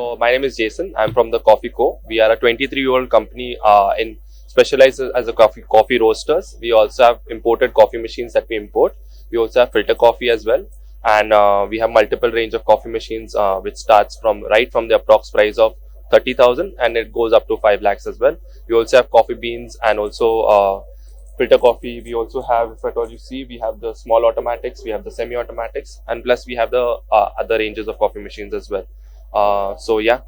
So my name is Jason. I'm from the Coffeeco. We are a 23-year-old company in specialized as a coffee roasters. We also have imported coffee machines that we import. We also have filter coffee as well, and we have multiple range of coffee machines which starts from right from the approx price of 30,000 and it goes up to 5 lakhs as well. We also have coffee beans and also filter coffee. We also have, if at all you see, we have the small automatics, we have the semi-automatics, and plus we have the other ranges of coffee machines as well. So yeah,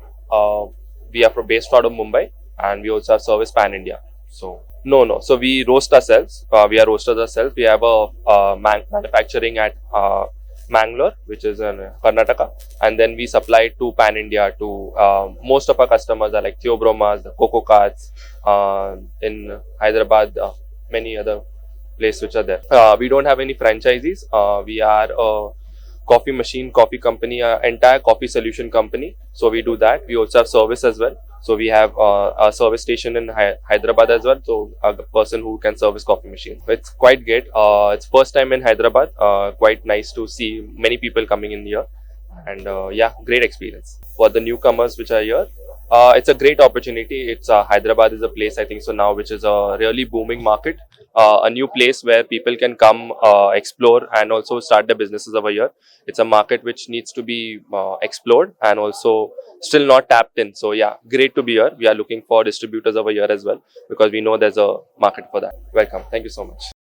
we are based out of Mumbai, and we also have service pan India. So no. So we roast ourselves. We are roasters ourselves. We have a manufacturing at Mangalore, which is in Karnataka, and then we supply to pan India to most of our customers are like Theobromas, the Coco Carts, in Hyderabad, many other places which are there. We don't have any franchisees. We are a coffee company, entire coffee solution company. So we do that. We also have service as well. So we have a service station in Hyderabad as well. So a person who can service coffee machine. It's quite great. It's first time in Hyderabad. Quite nice to see many people coming in here. And yeah, great experience. For the newcomers which are here, it's a great opportunity. It's Hyderabad is a place, I think so now, which is a really booming market. A new place where people can come explore and also start their businesses over here. It's a market which needs to be explored and also still not tapped in. So yeah, great to be here. We are looking for distributors over here as well because we know there's a market for that. Welcome. Thank you so much.